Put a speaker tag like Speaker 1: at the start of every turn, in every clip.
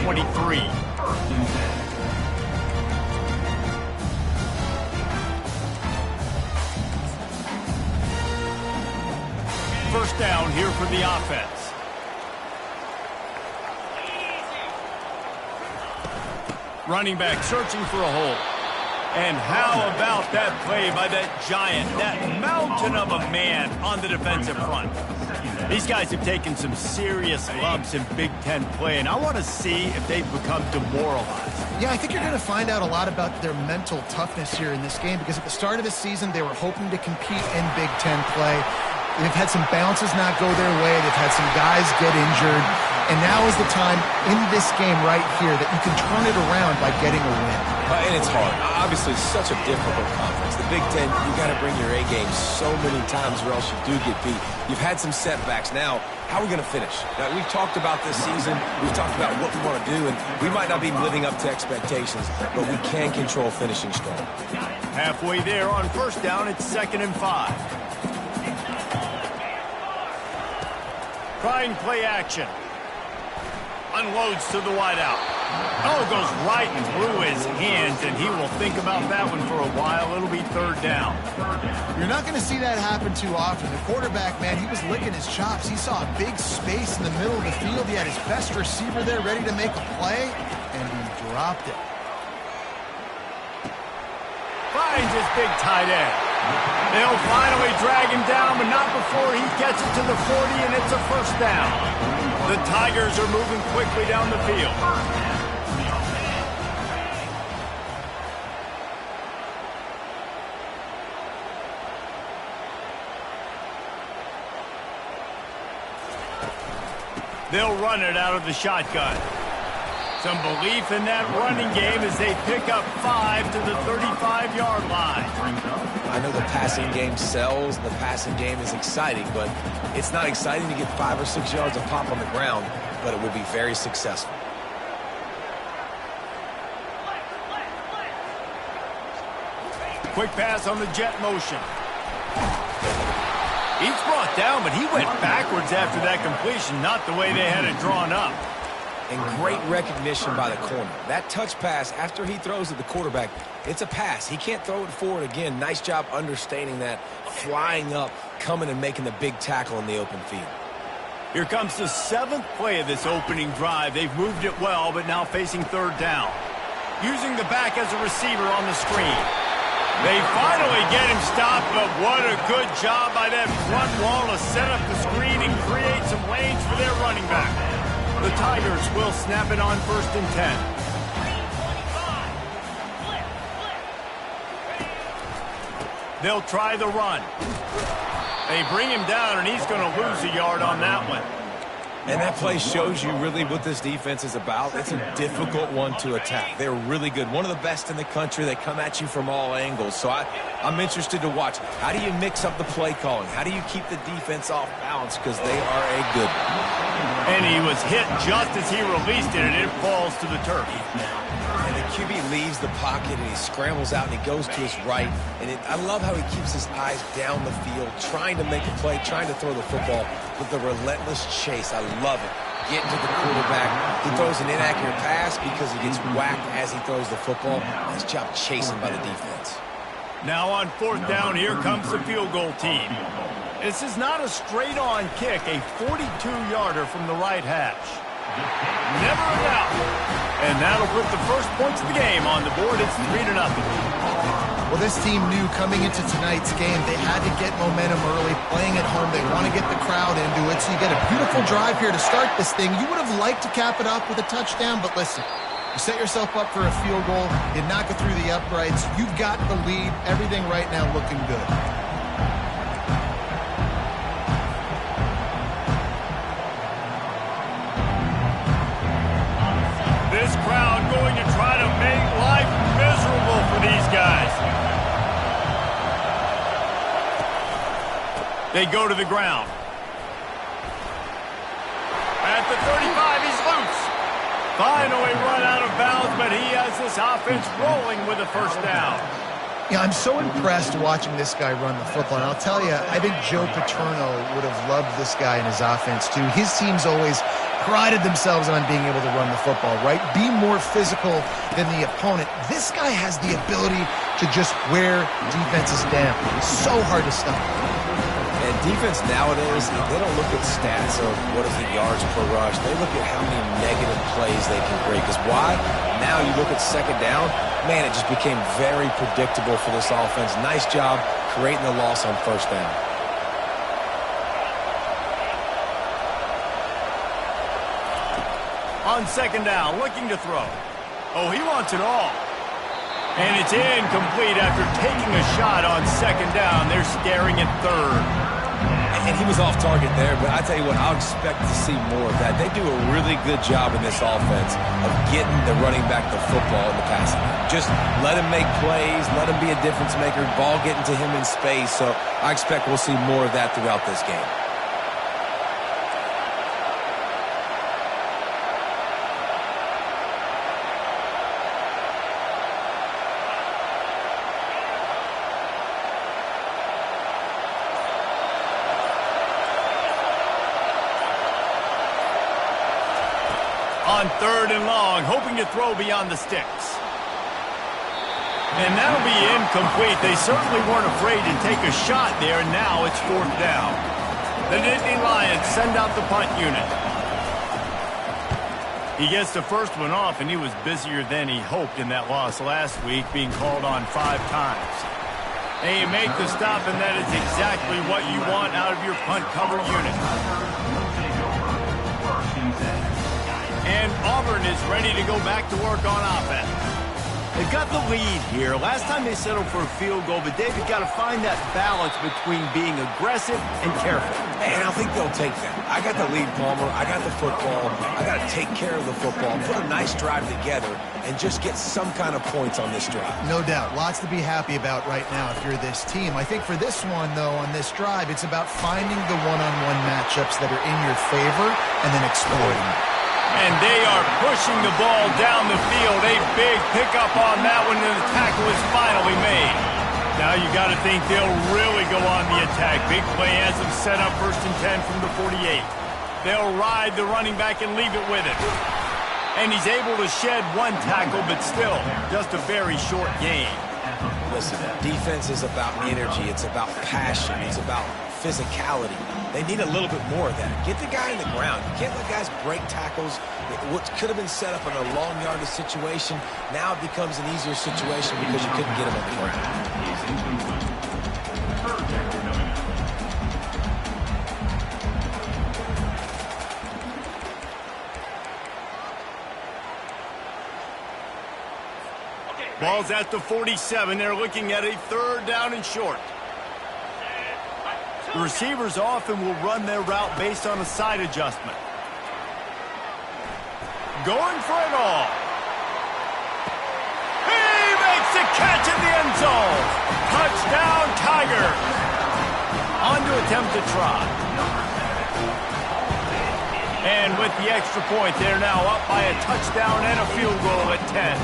Speaker 1: 23. First down here for the offense. Running back searching for a hole. And how about that play by that giant, that mountain of a man on the defensive front? These guys have taken some serious lumps in Big Ten play, and I want to see if they've become demoralized.
Speaker 2: Yeah, I think you're going to find out a lot about their mental toughness here in this game, because at the start of the season, they were hoping to compete in Big Ten play. They've had some bounces not go their way. They've had some guys get injured. And now is the time in this game right here that you can turn it around by getting a win.
Speaker 3: And it's hard. Obviously, such a difficult conference. The Big Ten, you got to bring your A game so many times or else you do get beat. You've had some setbacks. Now, how are we going to finish? Now, we've talked about this season. We've talked about what we want to do, and we might not be living up to expectations, but we can control finishing strong.
Speaker 1: Halfway there on first down, it's 2nd and 5. Trying play action. Unloads to the wideout. Oh, goes right through his hands, and he will think about that one for a while. It'll be 3rd down.
Speaker 2: You're not going to see that happen too often. The quarterback, man, he was licking his chops. He saw a big space in the middle of the field. He had his best receiver there ready to make a play, and he dropped it.
Speaker 1: Finds his big tight end. They'll finally drag him down, but not before he gets it to the 40, and it's a 1st down. The Tigers are moving quickly down the field. They'll run it out of the shotgun. Some belief in that running game as they pick up 5 to the 35-yard line.
Speaker 3: I know the passing game sells, the passing game is exciting, but it's not exciting to get 5 or 6 yards of pop on the ground, but it would be very successful.
Speaker 1: Quick pass on the jet motion. He's brought down, but he went backwards after that completion, not the way they had it drawn up.
Speaker 3: And great recognition by the corner. That touch pass, after he throws at the quarterback, it's a pass. He can't throw it forward again. Nice job understanding that, flying up, coming and making the big tackle in the open field.
Speaker 1: Here comes the 7th play of this opening drive. They've moved it well, but now facing 3rd down. Using the back as a receiver on the screen. They finally get him stopped, but what a good job by that front wall to set up the screen and create some lanes for their running back. The Tigers will snap it on 1st and 10. They'll try the run. They bring him down, and he's going to lose a yard on that one.
Speaker 3: And that play shows you really what this defense is about. It's a difficult one to attack. They're really good. One of the best in the country. They come at you from all angles. So I'm interested to watch. How do you mix up the play calling? How do you keep the defense off balance? Because they are a good one.
Speaker 1: And he was hit just as he released it, and it falls to the turf.
Speaker 3: And the QB leaves the pocket, and he scrambles out, and he goes to his right. And I love how he keeps his eyes down the field, trying to make a play, trying to throw the football with the relentless chase. I love it. Getting to the quarterback. He throws an inaccurate pass because he gets whacked as he throws the football. Nice job chasing by the defense.
Speaker 1: Now on 4th down, here comes the field goal team. This is not a straight-on kick, a 42-yarder from the right hash. Never a doubt. And that'll put the first points of the game on the board. It's 3-0.
Speaker 2: Well, this team knew coming into tonight's game they had to get momentum early, playing at home. They want to get the crowd into it, so you get a beautiful drive here to start this thing. You would have liked to cap it off with a touchdown, but listen, you set yourself up for a field goal, you knock it through the uprights, you've got the lead, everything right now looking good.
Speaker 1: This crowd going to try to make life miserable for these guys. They go to the ground. At the 35, he's loose. Finally run out of bounds, but he has this offense rolling with a 1st down.
Speaker 2: Yeah, I'm so impressed watching this guy run the football. And I'll tell you, I think Joe Paterno would have loved this guy in his offense, too. His teams always prided themselves on being able to run the football, right? Be more physical than the opponent. This guy has the ability to just wear defenses down. So hard to stop.
Speaker 3: And defense nowadays, they don't look at stats of what is the yards per rush. They look at how many negative plays they can create. Because why? Now you look at second down, man, it just became very predictable for this offense. Nice job creating the loss on first down.
Speaker 1: On second down, looking to throw. Oh, he wants it all. And it's incomplete after taking a shot on second down. They're staring at third.
Speaker 3: And he was off target there, but I tell you what, I'll expect to see more of that. They do a really good job in this offense of getting the running back the football in the passing game. Just let him make plays, let him be a difference maker, ball getting to him in space. So I expect we'll see more of that throughout this game.
Speaker 1: On third and long, hoping to throw beyond the sticks. And that'll be incomplete. They certainly weren't afraid to take a shot there, and now it's fourth down. The Nittany Lions send out the punt unit. He gets the first one off, and he was busier than he hoped in that loss last week, being called on 5 times. They make the stop, and that is exactly what you want out of your punt cover unit. And Auburn is ready to go back to work on offense. They've got the lead here. Last time they settled for a field goal, but David got to find that balance between being aggressive and careful.
Speaker 3: And I think they'll take that. I got the lead, Palmer. I got the football. I got to take care of the football, put a nice drive together, and just get some kind of points on this drive.
Speaker 2: No doubt. Lots to be happy about right now if you're this team. I think for this one, though, on this drive, it's about finding the one-on-one matchups that are in your favor and then exploiting them.
Speaker 1: And they are pushing the ball down the field. A big pickup on that one, and the tackle is finally made. Now you got to think they'll really go on the attack. Big play has them set up 1st and 10 from the 48. They'll ride the running back and leave it with it. And he's able to shed one tackle, but still just a very short gain.
Speaker 3: Listen, defense is about energy. It's about passion. It's about physicality. They need a little bit more of that. Get the guy in the ground. You can't let guys break tackles. What could have been set up in a long yardage situation, now it becomes an easier situation because you couldn't get him on the ground.
Speaker 1: Ball's at the 47. They're looking at a 3rd down and short. The receivers often will run their route based on a side adjustment. Going for it all. He makes the catch in the end zone. Touchdown, Tigers. On to attempt to try. And with the extra point, they're now up by a touchdown and a field goal at 10.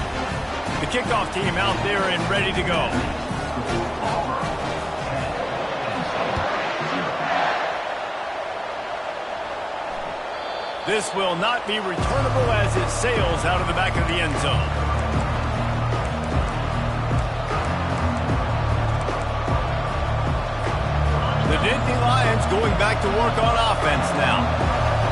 Speaker 1: The kickoff team out there and ready to go. This will not be returnable as it sails out of the back of the end zone. The Nittany Lions going back to work on offense now.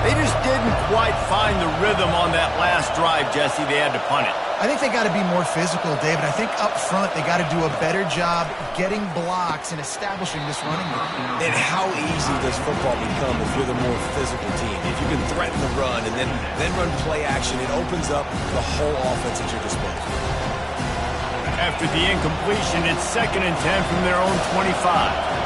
Speaker 1: They just didn't quite find the rhythm on that last drive, Jesse. They had to punt it.
Speaker 2: I think they got to be more physical, David. I think up front they got to do a better job getting blocks and establishing this running game.
Speaker 3: And how easy does football become if you're the more physical team? If you can threaten the run and then run play action, it opens up the whole offense at your disposal.
Speaker 1: After the incompletion, it's 2nd and 10 from their own 25.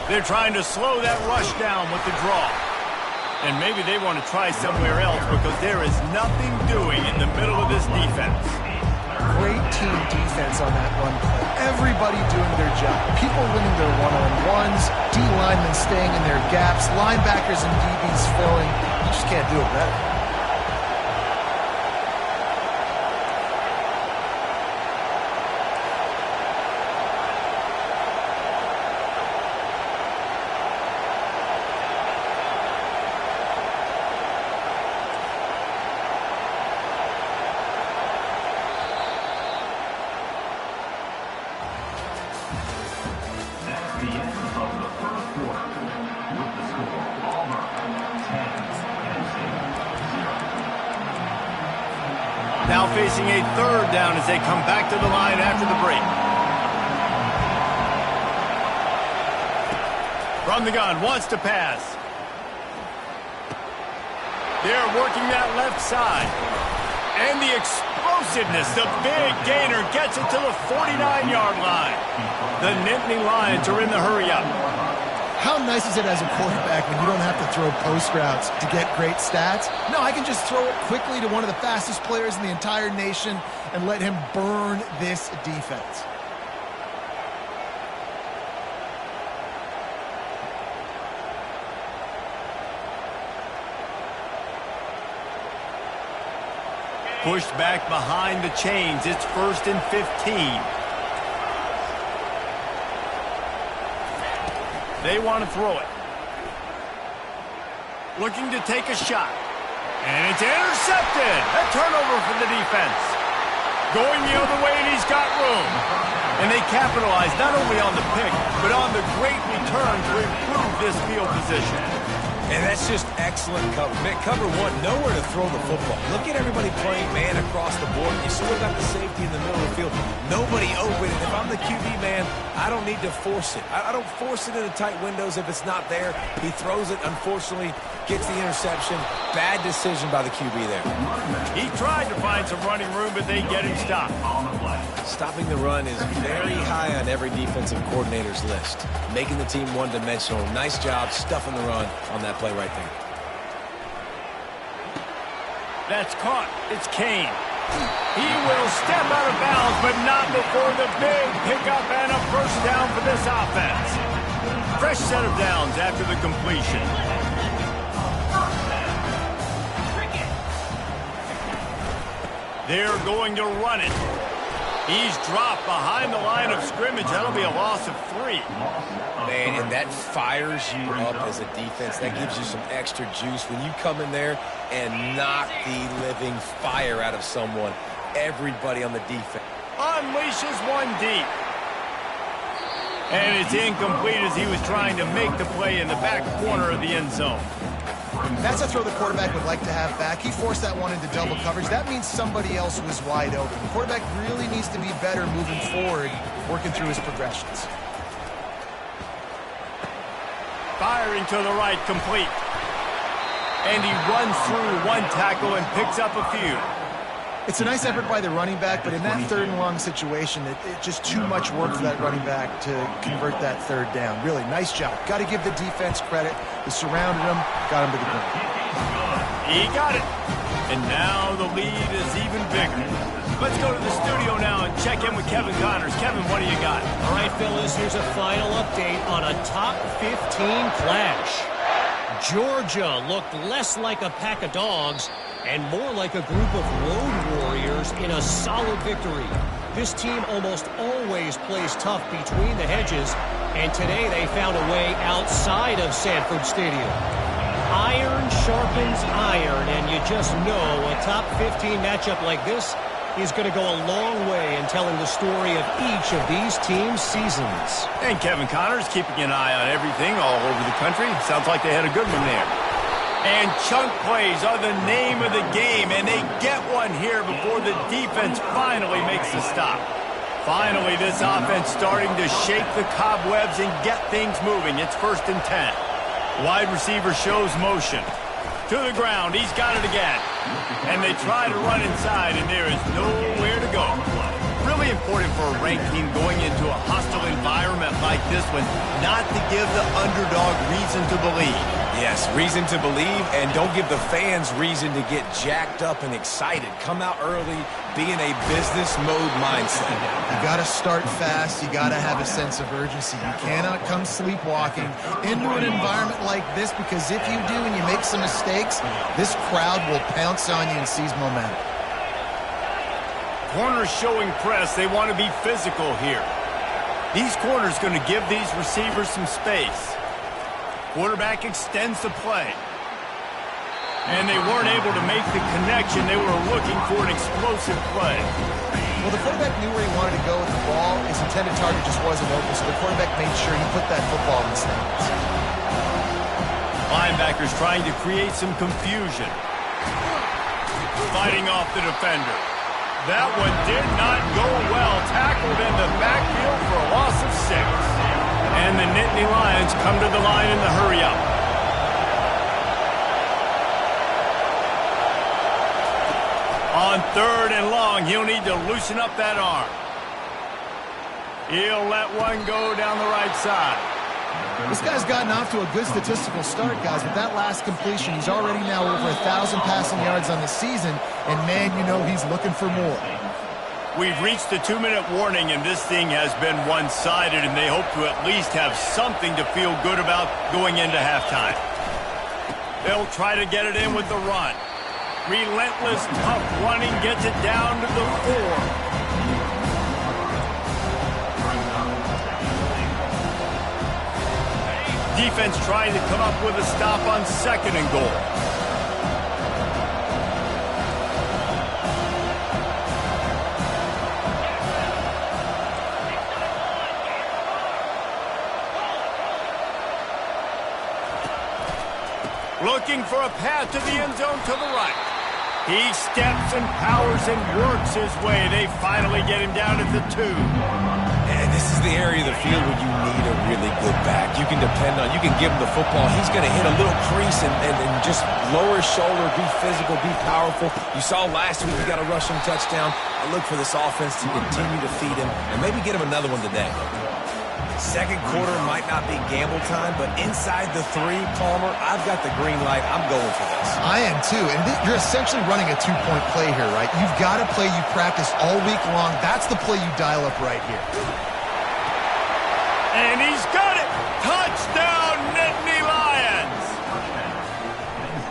Speaker 1: They're trying to slow that rush down with the draw. And maybe they want to try somewhere else because there is nothing doing in the middle of this defense.
Speaker 2: Great team defense on that run play. Everybody doing their job. People winning their one-on-ones, D linemen staying in their gaps, linebackers and DBs filling. You just can't do it better.
Speaker 4: the end of the first quarter with the score Auburn 10, Tennessee 0.
Speaker 1: Now facing a third down as they come back to the line after the break. From the gun, wants to pass. They're working that left side. And the explosiveness, the big gainer gets it to the 49-yard line. The Nittany Lions are in the hurry-up.
Speaker 2: How nice is it as a quarterback when you don't have to throw post routes to get great stats? No, I can just throw it quickly to one of the fastest players in the entire nation and let him burn this defense.
Speaker 1: Pushed back behind the chains. It's 1st and 15. They want to throw it. Looking to take a shot. And it's intercepted. A turnover for the defense. Going the other way, and he's got room. And they capitalize not only on the pick, but on the great return to improve this field position.
Speaker 3: And that's just excellent cover. Man, cover one, nowhere to throw the football. Look at everybody playing man across the board. You still got the safety in the middle of the field. Nobody open. And if I'm the QB, man, I don't need to force it. I don't force it into tight windows if it's not there. He throws it, unfortunately, gets the interception. Bad decision by the QB there.
Speaker 1: He tried to find some running room, but they get him stopped.
Speaker 3: Stopping the run is very high on every defensive coordinator's list. Making the team one-dimensional. Nice job stuffing the run on that play right there.
Speaker 1: That's caught. It's Kane. He will step out of bounds, but not before the big pickup and a first down for this offense. Fresh set of downs after the completion. They're going to run it. He's dropped behind the line of scrimmage. That'll be a loss of 3.
Speaker 3: Man, and that fires you up as a defense. That gives you some extra juice when you come in there and knock the living fire out of someone. Everybody on the defense
Speaker 1: Unleashes one deep. And it's incomplete as he was trying to make the play in the back corner of the end zone.
Speaker 2: That's a throw the quarterback would like to have back. He forced that one into double coverage. That means somebody else was wide open. The quarterback really needs to be better moving forward, working through his progressions.
Speaker 1: Firing to the right, complete. And he runs through one tackle and picks up a few.
Speaker 2: It's a nice effort by the running back, but in that 3rd and long situation, it's just too much work for that running back to convert that 3rd down. Really, nice job. Got to give the defense credit. They surrounded him, got him to the ground.
Speaker 1: He got it. And now the lead is even bigger. Let's go to the studio now and check in with Kevin Connors. Kevin, what do you got?
Speaker 5: All right, fellas, here's a final update on a top 15 clash. Georgia looked less like a pack of dogs and more like a group of road warriors in a solid victory. This team almost always plays tough between the hedges, and today they found a way outside of Sanford Stadium. Iron sharpens iron, and you just know a top 15 matchup like this is going to go a long way in telling the story of each of these teams' seasons.
Speaker 1: And Kevin Connors keeping an eye on everything all over the country. Sounds like they had a good one there. And chunk plays are the name of the game, and they get one here before the defense finally makes the stop. Finally, this offense starting to shake the cobwebs and get things moving. It's 1st and 10. Wide receiver shows motion. To the ground, he's got it again. And they try to run inside, and there is nowhere to go. Really important for a ranked team going into a hostile environment like this one, not to give the underdog reason to believe.
Speaker 3: Yes, reason to believe, and don't give the fans reason to get jacked up and excited. Come out early, be in a business mode mindset.
Speaker 2: You got to start fast. You got to have a sense of urgency. You cannot come sleepwalking into an environment like this, because if you do and you make some mistakes, this crowd will pounce on you and seize momentum.
Speaker 1: Corners showing press. They want to be physical here. These corners going to give these receivers some space. Quarterback extends the play. And they weren't able to make the connection. They were looking for an explosive play.
Speaker 2: Well, the quarterback knew where he wanted to go with the ball. As he intended target just wasn't open, so the quarterback made sure he put that football in the stands.
Speaker 1: Linebackers trying to create some confusion. Fighting off the defender. That one did not go well. Tackled in the backfield for a loss of 6. And the Nittany Lions come to the line in the hurry-up. On 3rd and long, he'll need to loosen up that arm. He'll let one go down the right side.
Speaker 2: This guy's gotten off to a good statistical start, guys. With that last completion, he's already now over 1,000 passing yards on the season, and man, you know he's looking for more.
Speaker 1: We've reached the 2-minute warning, and this thing has been one-sided, and they hope to at least have something to feel good about going into halftime. They'll try to get it in with the run. Relentless, tough running gets it down to the 4. Defense trying to come up with a stop on 2nd and goal. Looking for a path to the end zone to the right. He steps and powers and works his way. They finally get him down at the 2.
Speaker 3: And this is the area of the field where you need a really good back. You can depend on, you can give him the football. He's going to hit a little crease and just lower his shoulder, be physical, be powerful. You saw last week he got a rushing touchdown. I look for this offense to continue to feed him and maybe get him another one today. Second quarter might not be gamble time, but inside the 3, Palmer, I've got the green light. I'm going for this.
Speaker 2: I am too, and you're essentially running a 2-point play here, right? You've got a play you practice all week long. That's the play you dial up right here.
Speaker 1: And he's got it! Touchdown, Nittany Lions!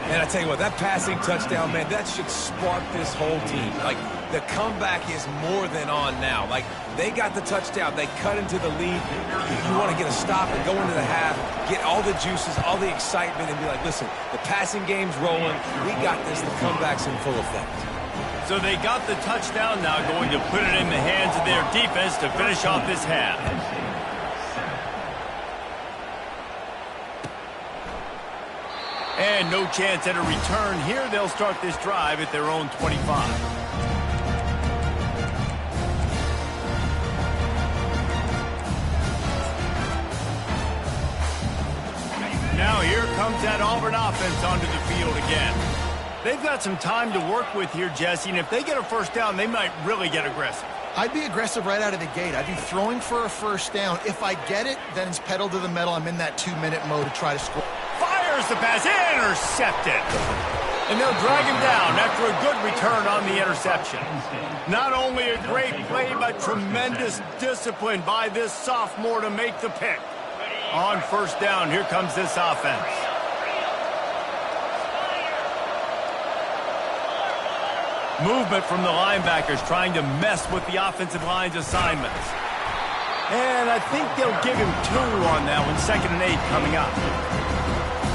Speaker 3: And I tell you what, that passing touchdown, man, that should spark this whole team. Like, the comeback is more than on now. Like, they got the touchdown. They cut into the lead. You want to get a stop and go into the half, get all the juices, all the excitement, and be like, listen, the passing game's rolling. We got this. The comeback's in full effect.
Speaker 1: So they got the touchdown now, going to put it in the hands of their defense to finish off this half. And no chance at a return here. They'll start this drive at their own 25. Now here comes that Auburn offense onto the field again. They've got some time to work with here, Jesse, and if they get a first down, they might really get aggressive.
Speaker 2: I'd be aggressive right out of the gate. I'd be throwing for a first down. If I get it, then it's pedal to the metal. I'm in that 2-minute mode to try to score.
Speaker 1: Fires the pass, intercepted. And they'll drag him down after a good return on the interception. Not only a great play, but tremendous discipline by this sophomore to make the pick. On first down, here comes this offense. Movement from the linebackers trying to mess with the offensive line's assignments. And I think they'll give him 2 on that one. 2nd and 8 coming up.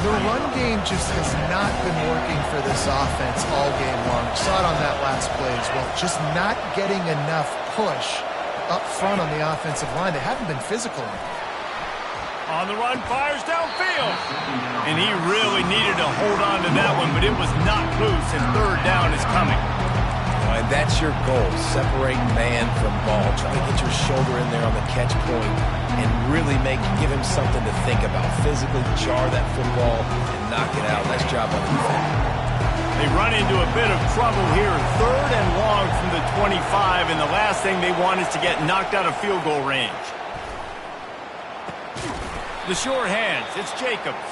Speaker 2: The run game just has not been working for this offense all game long. We saw it on that last play as well. Just not getting enough push up front on the offensive line. They haven't been physical enough.
Speaker 1: On the run, fires downfield. And he really needed to hold on to that one, but it was not loose, and 3rd down is coming.
Speaker 3: And that's your goal, separate man from ball. Try to get your shoulder in there on the catch point and really give him something to think about. Physically jar that football and knock it out. Nice job on defense.
Speaker 1: They run into a bit of trouble here. 3rd and long from the 25, and the last thing they want is to get knocked out of field goal range. The short hands, it's Jacobs.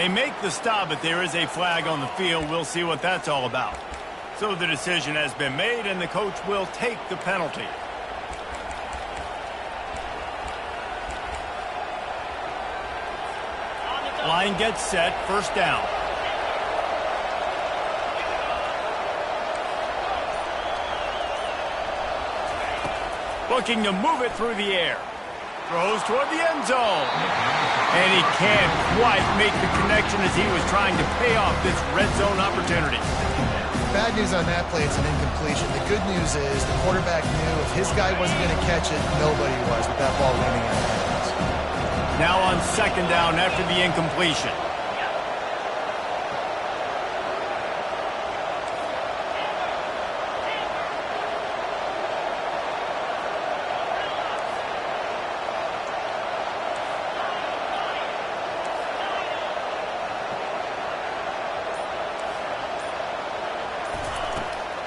Speaker 1: They make the stop, but there is a flag on the field. We'll see what that's all about. So the decision has been made, and the coach will take the penalty. Line gets set, first down. Looking to move it through the air. Throws toward the end zone. And he can't quite make the connection as he was trying to pay off this red zone opportunity.
Speaker 2: bad news on that play, it's an incompletion. The good news is the quarterback knew if his guy wasn't going to catch it, nobody was with that ball landing out of bounds.
Speaker 1: Now on second down after the incompletion.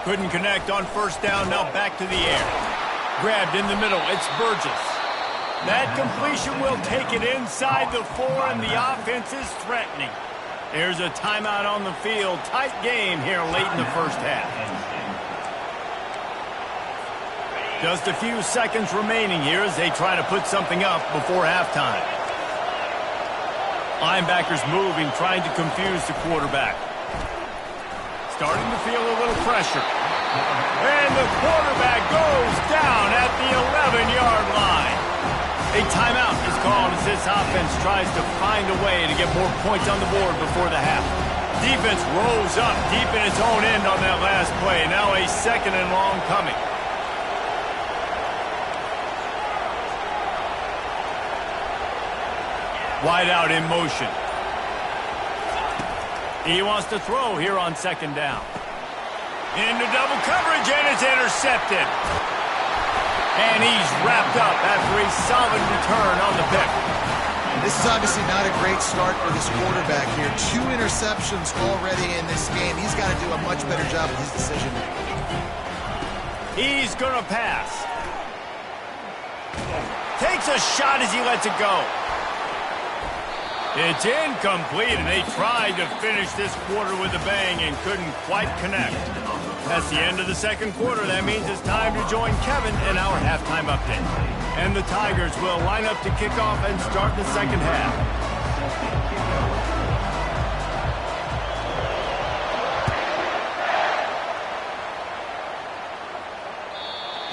Speaker 1: Couldn't connect on first down, now back to the air. Grabbed in the middle, it's Burgess. That completion will take it inside the 4, and the offense is threatening. There's a timeout on the field. Tight game here late in the first half. Just a few seconds remaining here as they try to put something up before halftime. Linebackers moving, trying to confuse the quarterback. Starting to feel a little pressure. And the quarterback goes down at the 11-yard line. A timeout is called as this offense tries to find a way to get more points on the board before the half. Defense rolls up deep in its own end on that last play. Now a second and long coming. Wide out in motion. He wants to throw here on second down. Into double coverage, and it's intercepted. And he's wrapped up after a solid return on the pick.
Speaker 2: This is obviously not a great start for this quarterback here. 2 interceptions already in this game. He's got to do a much better job with his decision making.
Speaker 1: He's going to pass. Takes a shot as he lets it go. It's incomplete, and they tried to finish this quarter with a bang and couldn't quite connect. That's the end of the second quarter. That means it's time to join Kevin in our halftime update. And the Tigers will line up to kick off and start the second half.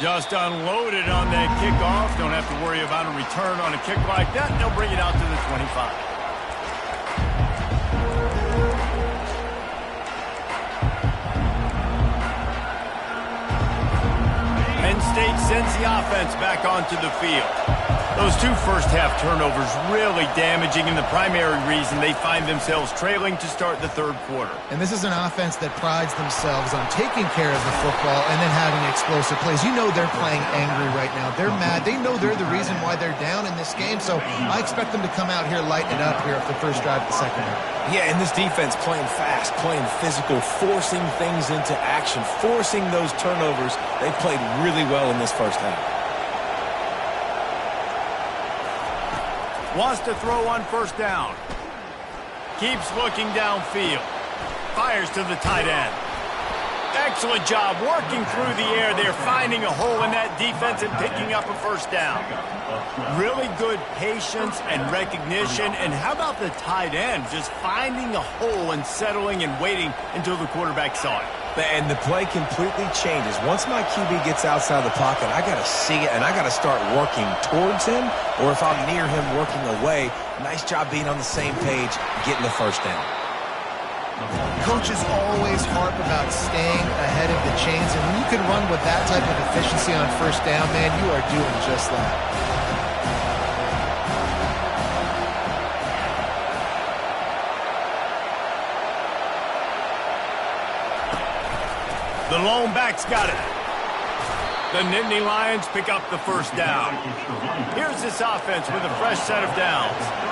Speaker 1: Just unloaded on that kickoff. Don't have to worry about a return on a kick like that. They'll bring it out to the 25. Penn State sends the offense back onto the field. Those 2 first-half turnovers really damaging, and the primary reason they find themselves trailing to start the third quarter.
Speaker 2: And this is an offense that prides themselves on taking care of the football and then having explosive plays. You know they're playing angry right now. They're mad. They know they're the reason why they're down in this game, so I expect them to come out here, lighten it up here at the first drive of the second half.
Speaker 3: Yeah, and this defense playing fast, playing physical, forcing things into action, forcing those turnovers. They played really well in this first half.
Speaker 1: Wants to throw on first down. Keeps looking downfield. Fires to the tight end. Excellent job working through the air there, finding a hole in that defense and picking up a first down. Really good patience and recognition. And how about the tight end just finding a hole and settling and waiting until the quarterback saw it?
Speaker 3: And the play completely changes. Once my QB gets outside the pocket, I got to see it, and I got to start working towards him, or if I'm near him working away. Nice job being on the same page, getting the first down.
Speaker 2: Coaches always harp about staying ahead of the chains, and when you can run with that type of efficiency on first down, man, you are doing just that.
Speaker 1: The lone back's got it. The Nittany Lions pick up the first down. Here's this offense with a fresh set of downs.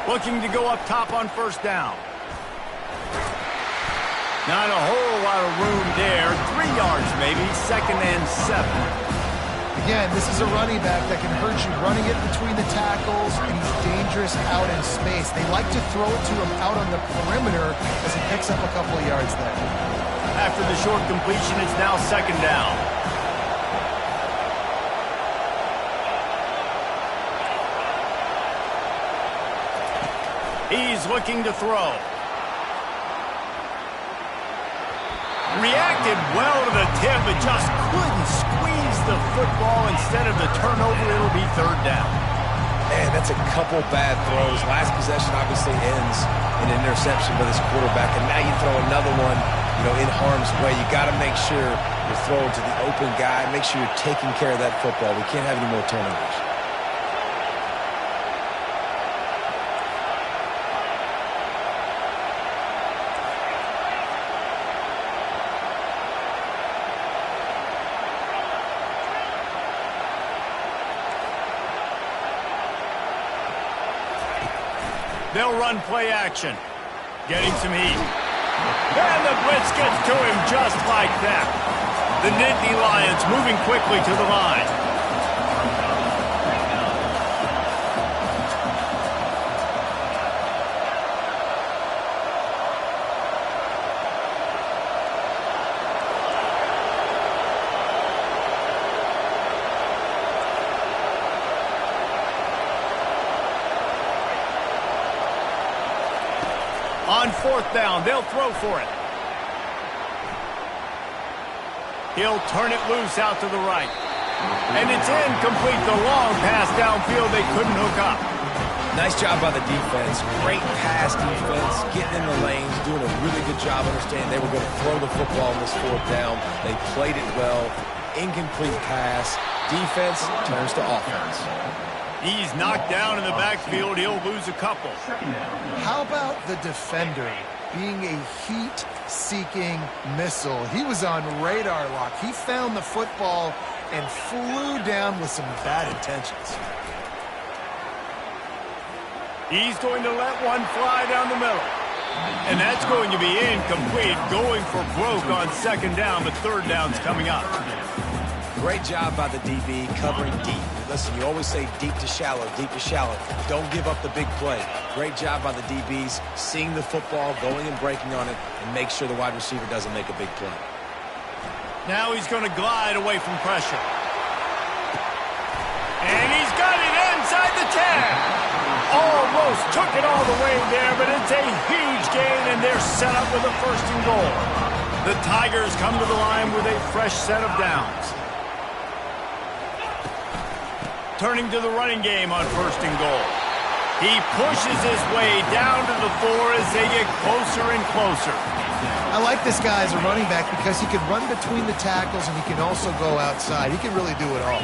Speaker 1: Looking to go up top on first down. Not a whole lot of room there. 3 yards maybe, 2nd and 7.
Speaker 2: Again, this is a running back that can hurt you running it between the tackles, and he's dangerous out in space. They like to throw it to him out on the perimeter as he picks up a couple of yards there.
Speaker 1: After the short completion, it's now 2nd down. He's looking to throw. Reacted well to the tip, but just couldn't squeeze the football. Instead of the turnover, it'll be third down.
Speaker 3: Man, that's a couple bad throws. Last possession obviously ends in an interception by this quarterback, and now you throw another one, in harm's way. You got to make sure you're throwing to the open guy. Make sure you're taking care of that football. We can't have any more turnovers.
Speaker 1: They'll run play action. Getting some heat. And the blitz gets to him just like that. The Nittany Lions moving quickly to the line. On fourth down, they'll throw for it. He'll turn it loose out to the right. And it's incomplete. The long pass downfield they couldn't hook up.
Speaker 3: Nice job by the defense. Great pass defense, getting in the lanes, doing a really good job understanding they were going to throw the football on this fourth down. They played it well. Incomplete pass. Defense turns to offense.
Speaker 1: He's knocked down in the backfield. He'll lose a couple.
Speaker 2: How about the defender being a heat-seeking missile? He was on radar lock. He found the football and flew down with some bad intentions.
Speaker 1: He's going to let one fly down the middle. And that's going to be incomplete. Going for broke on second down, but third down's coming up.
Speaker 3: Great job by the DB covering deep. Listen, you always say deep to shallow, deep to shallow. Don't give up the big play. Great job by the DBs, seeing the football, going and breaking on it, and make sure the wide receiver doesn't make a big play.
Speaker 1: Now he's going to glide away from pressure. And he's got it inside the 10. Almost took it all the way there, but it's a huge gain, and they're set up with a first and goal. The Tigers come to the line with a fresh set of downs. Turning to the running game on first and goal. He pushes his way down to the 4 as they get closer and closer.
Speaker 2: I like this guy as a running back because he can run between the tackles and he can also go outside. He can really do it all.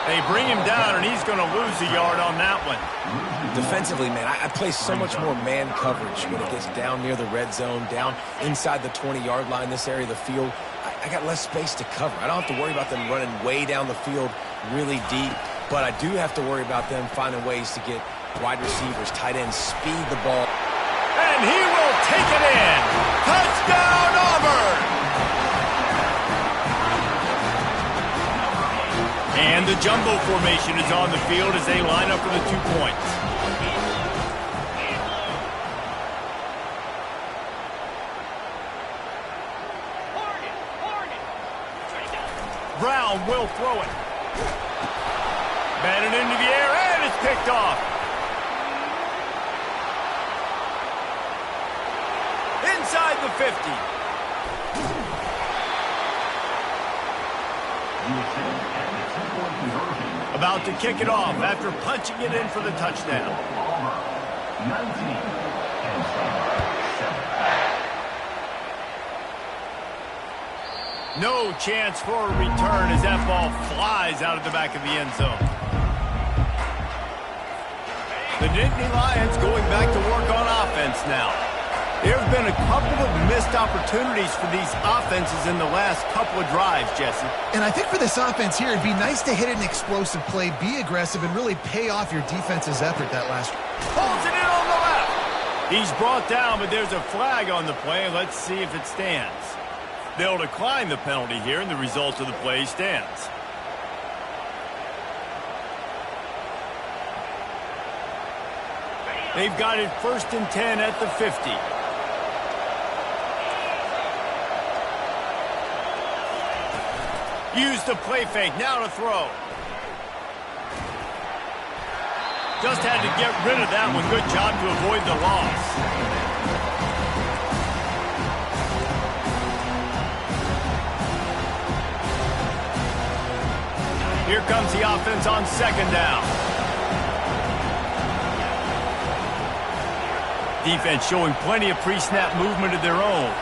Speaker 1: They bring him down, and he's going to lose a yard on that one.
Speaker 3: Defensively, man, I play so much more man coverage when it gets down near the red zone, down inside the 20-yard line, this area of the field. I got less space to cover. I don't have to worry about them running way down the field really deep, but I do have to worry about them finding ways to get wide receivers, tight ends, speed the ball.
Speaker 1: And he will take it in. Touchdown, Auburn! And the jumbo formation is on the field as they line up for the 2 points. Brown will throw it. Batted into the air, and it's picked off. Inside the 50. About to kick it off after punching it in for the touchdown.
Speaker 4: 19 and 7.
Speaker 1: No chance for a return as that ball flies out of the back of the end zone. The Nittany Lions going back to work on offense now. There have been a couple of missed opportunities for these offenses in the last couple of drives, Jesse.
Speaker 2: And I think for this offense here, it'd be nice to hit an explosive play, be aggressive, and really pay off your defense's effort that last.
Speaker 1: Pulls it in on the left. He's brought down, but there's a flag on the play. Let's see if it stands. They'll decline the penalty here, and the result of the play stands. They've got it 1st and 10 at the 50. Use the play fake, now to throw. Just had to get rid of that one. Good job to avoid the loss. Here comes the offense on second down. Defense showing plenty of pre-snap movement of their own.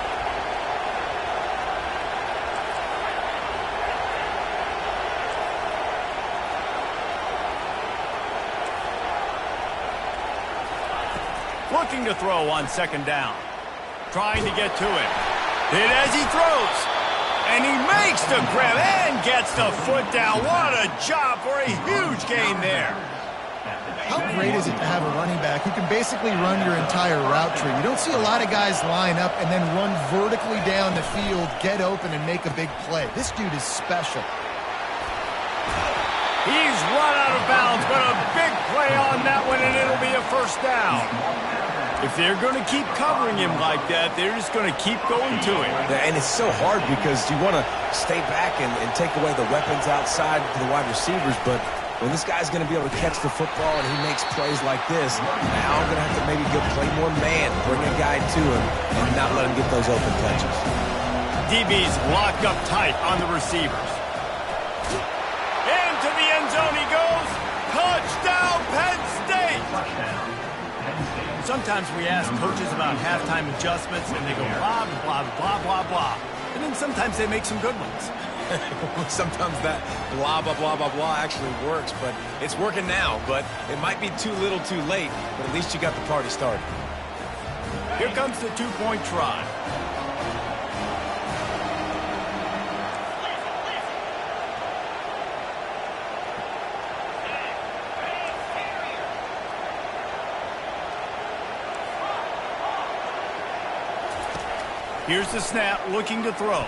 Speaker 1: Looking to throw on second down. Trying to get to it. Hit as he throws. And he makes the grab and gets the foot down. What a job for a huge gain there.
Speaker 2: How great is it to have a running back who can basically run your entire route tree? You don't see a lot of guys line up and then run vertically down the field, get open, and make a big play. This dude is special.
Speaker 1: He's run out of bounds, but a big play on that one, and it'll be a first down. If they're going to keep covering him like that, they're just going to keep going to him.
Speaker 3: Yeah, and it's so hard because you want to stay back and take away the weapons outside to the wide receivers, but when this guy's going to be able to catch the football and he makes plays like this, now I'm going to have to maybe go play more man, bring a guy to him, and not let him get those open touches.
Speaker 1: DB's locked up tight on the receivers. Into the end zone he goes. Touchdown, Penn State! Sometimes we ask coaches about halftime adjustments, and they go blah, blah, blah, blah, blah. And then sometimes they make some good ones.
Speaker 3: Sometimes that blah, blah, blah, blah, blah actually works, but it's working now. But it might be too little too late, but at least you got the party started.
Speaker 1: Here comes the two-point try. Here's the snap, looking to throw.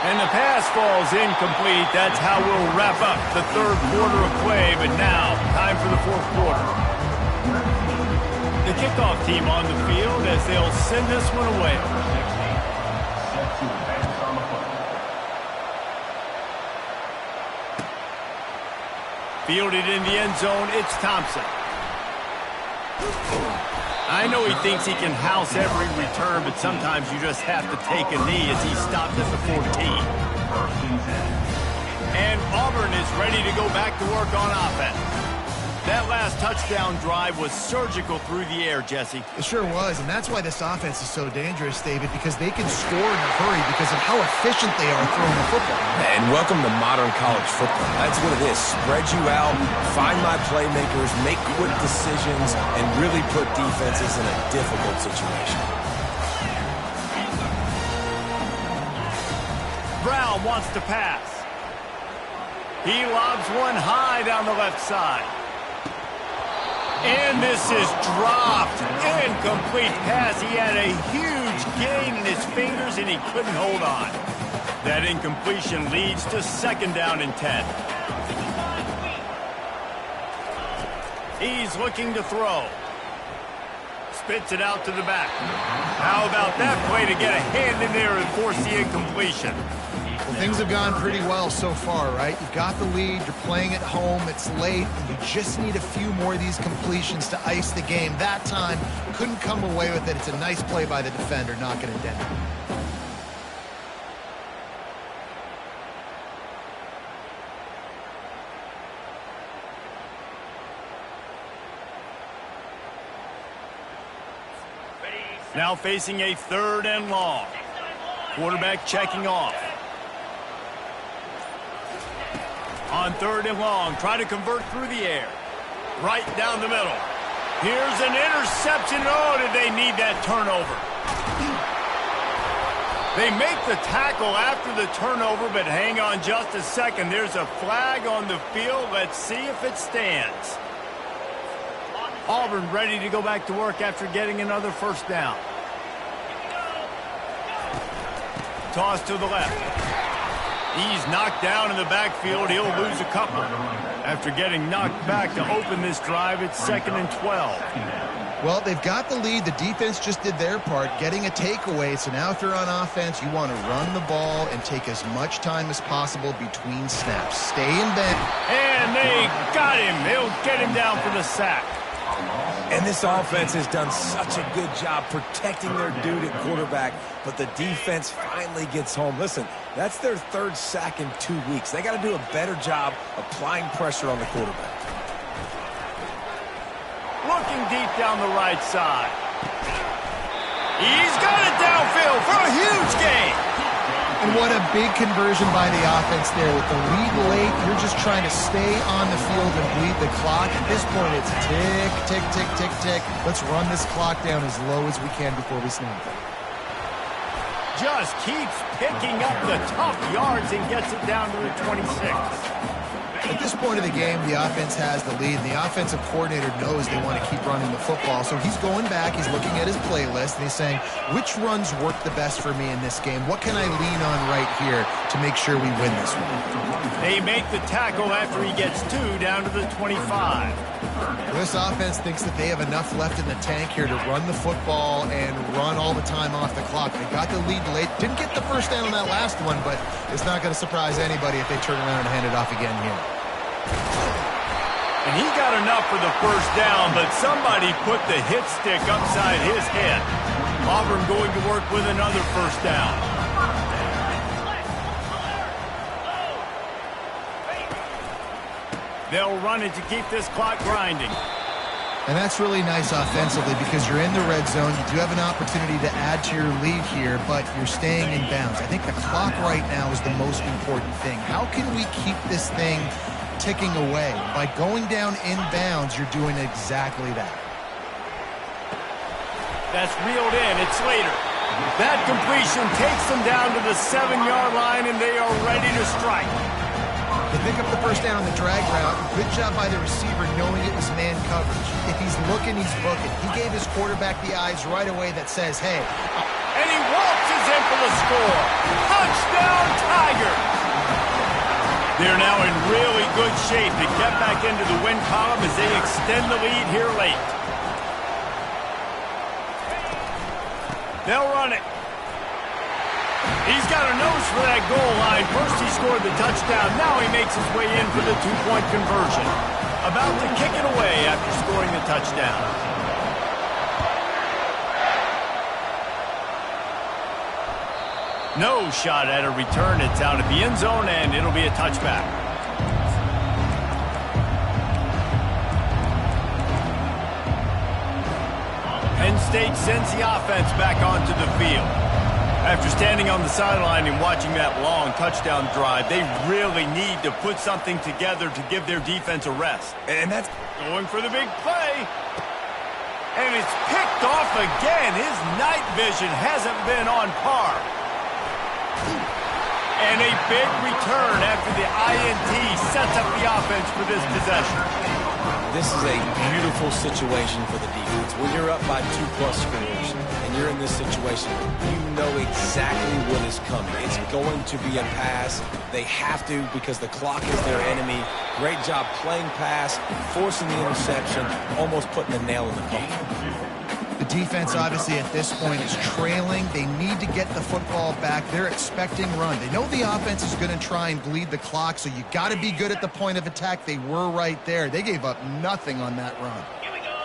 Speaker 1: And the pass falls incomplete. That's how we'll wrap up the third quarter of play, but now, time for the fourth quarter. The kickoff team on the field as they'll send this one away. Fielded in the end zone, it's Thompson. I know he thinks he can house every return, but sometimes you just have to take a knee as he stopped at the 14. And Auburn is ready to go back to work on offense. That last touchdown drive was surgical through the air, Jesse.
Speaker 2: It sure was, and that's why this offense is so dangerous, David, because they can score in a hurry because of how efficient they are throwing the football.
Speaker 3: And welcome to modern college football. That's what it is. Spread you out, find my playmakers, make quick decisions, and really put defenses in a difficult situation.
Speaker 1: Brown wants to pass. He lobs one high down the left side. And this is dropped. Incomplete pass. He had a huge gain in his fingers, and he couldn't hold on. That incompletion leads to second down and 10. He's looking to throw. Spits it out to the back. How about that play to get a hand in there and force the incompletion?
Speaker 2: Well, things have gone pretty well so far, right? You've got the lead, you're playing at home, it's late, and you just need a few more of these completions to ice the game. That time, couldn't come away with it. It's a nice play by the defender, knocking it down.
Speaker 1: Now facing a third and long. Quarterback checking off. On third and long, try to convert through the air. Right down the middle. Here's an interception. Oh, did they need that turnover? They make the tackle after the turnover, but hang on just a second. There's a flag on the field. Let's see if it stands. Auburn ready to go back to work after getting another first down. Toss to the left. He's knocked down in the backfield. He'll lose a couple. After getting knocked back to open this drive, it's 2nd and 12.
Speaker 2: Well, they've got the lead. The defense just did their part, getting a takeaway. So now if you're on offense, you want to run the ball and take as much time as possible between snaps. Stay in bed.
Speaker 1: And they got him. They'll get him down for the sack.
Speaker 3: And this offense has done such a good job protecting their dude at quarterback, but the defense finally gets home. Listen, that's their third sack in 2 weeks. They got to do a better job applying pressure on the quarterback.
Speaker 1: Looking deep down the right side. He's got it downfield for a huge gain.
Speaker 2: And what a big conversion by the offense there. With the lead late, you're just trying to stay on the field and bleed the clock. At this point, it's tick, tick, tick, tick, tick. Let's run this clock down as low as we can before we snap it.
Speaker 1: Just keeps picking up the tough yards and gets it down to the 26.
Speaker 2: At this point of the game, the offense has the lead, and the offensive coordinator knows they want to keep running the football. So he's going back, he's looking at his playlist, and he's saying, which runs work the best for me in this game? What can I lean on right here to make sure we win this one?
Speaker 1: They make the tackle after he gets 2 down to the 25.
Speaker 2: This offense thinks that they have enough left in the tank here to run the football and run all the time off the clock. They got the lead late. Didn't get the first down on that last one, but it's not going to surprise anybody if they turn around and hand it off again here.
Speaker 1: And he got enough for the first down, but somebody put the hit stick upside his head. Auburn going to work with another first down. They'll run it to keep this clock grinding.
Speaker 2: And that's really nice offensively because you're in the red zone. You do have an opportunity to add to your lead here, but you're staying in bounds. I think the clock right now is the most important thing. How can we keep this thing ticking away? By going down in bounds, you're doing exactly that.
Speaker 1: That's reeled in. It's Slater. That completion takes them down to the 7-yard line, and they are ready to strike.
Speaker 2: They pick up the first down on the drag route. Good job by the receiver knowing it was man coverage. If he's looking, he's booking. He gave his quarterback the eyes right away that says, hey.
Speaker 1: And he waltzes in for the score. Touchdown, Tigers! They're now in really good shape to get back into the win column as they extend the lead here late. They'll run it. He's got a nose for that goal line. First he scored the touchdown. Now he makes his way in for the 2-point conversion. About to kick it away after scoring the touchdown. No shot at a return. It's out of the end zone, and it'll be a touchback. Penn State sends the offense back onto the field. After standing on the sideline and watching that long touchdown drive, they really need to put something together to give their defense a rest. And that's going for the big play. And it's picked off again. His night vision hasn't been on par. And a big return after the INT sets up the offense for this possession.
Speaker 3: This is a beautiful situation for the defense. When you're up by 2+ scores and you're in this situation, you know exactly what is coming. It's going to be a pass. They have to because the clock is their enemy. Great job playing pass, forcing the interception, almost putting the nail in the coffin.
Speaker 2: The defense, obviously, at this point is trailing. They need to get the football back. They're expecting run. They know the offense is going to try and bleed the clock, so you got to be good at the point of attack. They were right there. They gave up nothing on that run.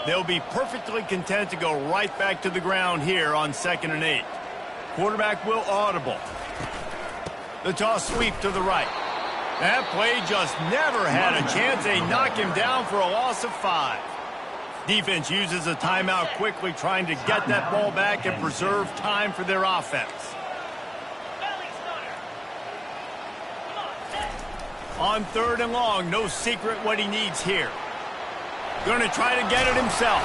Speaker 1: They'll be perfectly content to go right back to the ground here on 2nd and 8. Quarterback will audible. The toss sweep to the right. That play just never had a chance. They knock him down for a loss of 5. Defense uses a timeout quickly, trying to get that ball back and preserve time for their offense. On 3rd and long, no secret what he needs here. Going to try to get it himself.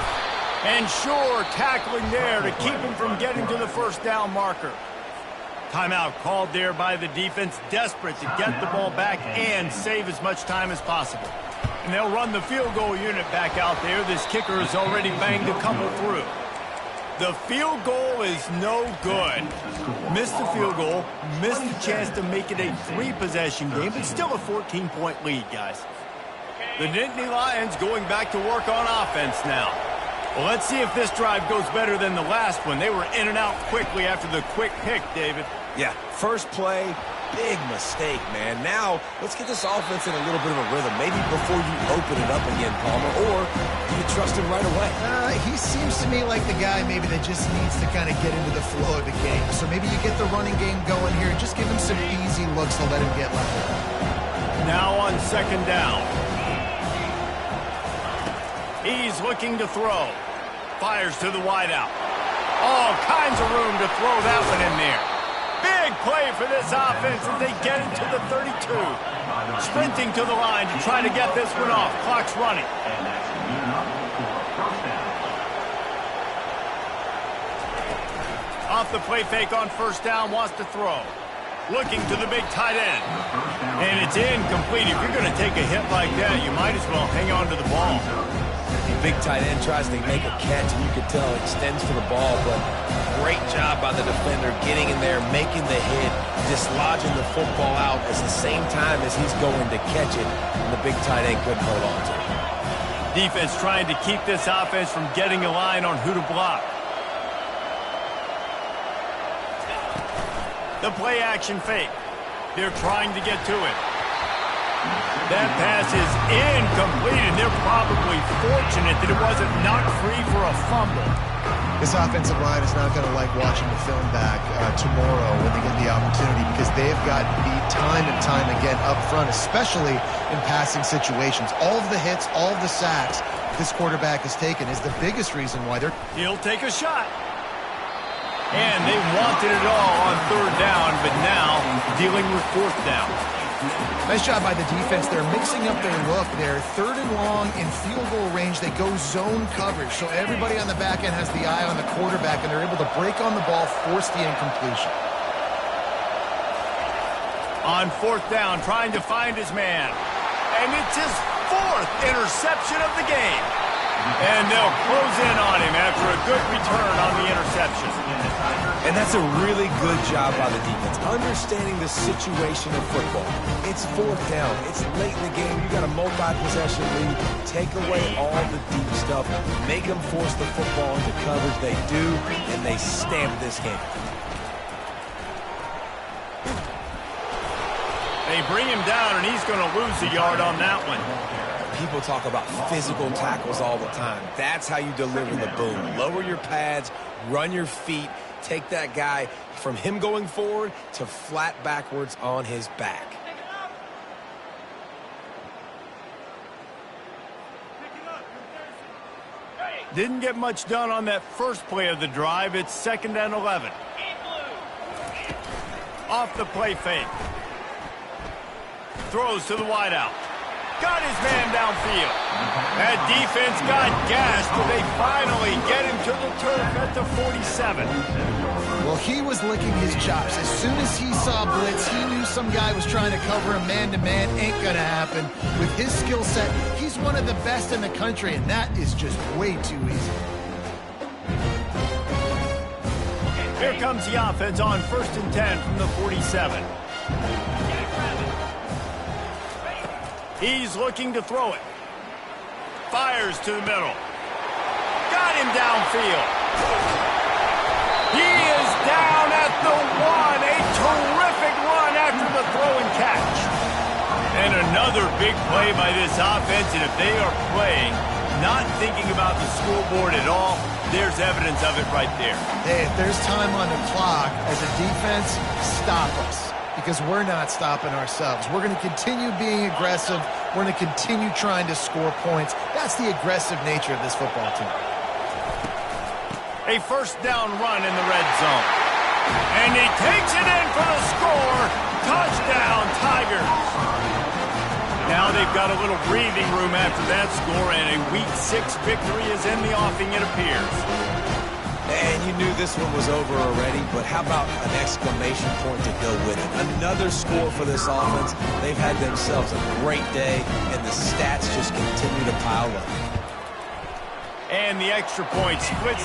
Speaker 1: And sure, tackling there to keep him from getting to the first down marker. Timeout called there by the defense, desperate to get the ball back and save as much time as possible. And they'll run the field goal unit back out there. This kicker has already banged a couple through. The field goal is no good. Missed the field goal, missed the chance to make it a 3-possession game, but still a 14-point lead, guys. The Nittany Lions going back to work on offense now. Well, let's see if this drive goes better than the last one. They were in and out quickly after the quick pick, David.
Speaker 3: Yeah, first play, big mistake, man. Now, let's get this offense in a little bit of a rhythm. Maybe before you open it up again, Palmer, or do you trust him right away?
Speaker 2: He seems to me like the guy maybe that just needs to kind of get into the flow of the game. So maybe you get the running game going here and just give him some easy looks to let him get level.
Speaker 1: Now on second down. He's looking to throw. Fires to the wideout. All kinds of room to throw that one in there. Big play for this offense as they get into the 32. Sprinting to the line to try to get this one off. Clock's running.
Speaker 4: And that's enough for first down.
Speaker 1: Off the play fake on first down, wants to throw. Looking to the big tight end. And it's incomplete. If you're going to take a hit like that, you might as well hang on to the ball.
Speaker 3: Big tight end tries to make a catch, and you can tell extends for the ball, but great job by the defender getting in there, making the hit, dislodging the football out at the same time as he's going to catch it, and the big tight end couldn't hold on to it.
Speaker 1: Defense trying to keep this offense from getting a line on who to block. The play action fake. They're trying to get to it. That pass is incomplete, and they're probably fortunate that it wasn't knocked free for a fumble.
Speaker 2: This offensive line is not going to like watching the film back tomorrow when they get the opportunity, because they have gotten beat time and time again up front, especially in passing situations. All of the hits, all of the sacks this quarterback has taken is the biggest reason why they're...
Speaker 1: He'll take a shot. And they wanted it all on third down, but now dealing with fourth down.
Speaker 2: Nice job by the defense. They're mixing up their look. They're third and long in field goal range. They go zone coverage, so everybody on the back end has the eye on the quarterback, and they're able to break on the ball, force the incompletion.
Speaker 1: On fourth down, trying to find his man. And it's his fourth interception of the game. And they'll close in on him after a good return on the interception.
Speaker 3: And that's a really good job by the defense, understanding the situation of football. It's fourth down. It's late in the game. You got a multi-possession lead. Take away all the deep stuff. Make them force the football into coverage. They do, and they stamp this game.
Speaker 1: They bring him down, and he's going to lose a yard on that one.
Speaker 3: People talk about physical tackles all the time. That's how you deliver the boom. Lower your pads, run your feet, take that guy from him going forward to flat backwards on his back.
Speaker 1: Didn't get much done on that first play of the drive. It's 2nd and 11. Off the play fake. Throws to the wideout. Got his man downfield. That defense got gassed, but they finally get him to the turf at the 47.
Speaker 2: Well, he was licking his chops. As soon as he saw blitz, he knew some guy was trying to cover him man-to-man. Ain't gonna happen. With his skill set, he's one of the best in the country, and that is just way too easy.
Speaker 1: Here comes the offense on 1st and 10 from the 47. He's looking to throw it. Fires to the middle. Got him downfield. He is down at the 1. A terrific run after the throw and catch. And another big play by this offense, and if they are playing, not thinking about the scoreboard at all, there's evidence of it right there.
Speaker 2: Hey, if there's time on the clock as a defense, stop us. Because we're not stopping ourselves. We're going to continue being aggressive. We're going to continue trying to score points. That's the aggressive nature of this football team.
Speaker 1: A first down run in the red zone. And he takes it in for the score. Touchdown, Tigers. Now they've got a little breathing room after that score, and a Week 6 victory is in the offing, it appears.
Speaker 3: And you knew this one was over already, but how about an exclamation point to go with it? Another score for this offense. They've had themselves a great day, and the stats just continue to pile up.
Speaker 1: And the extra point splits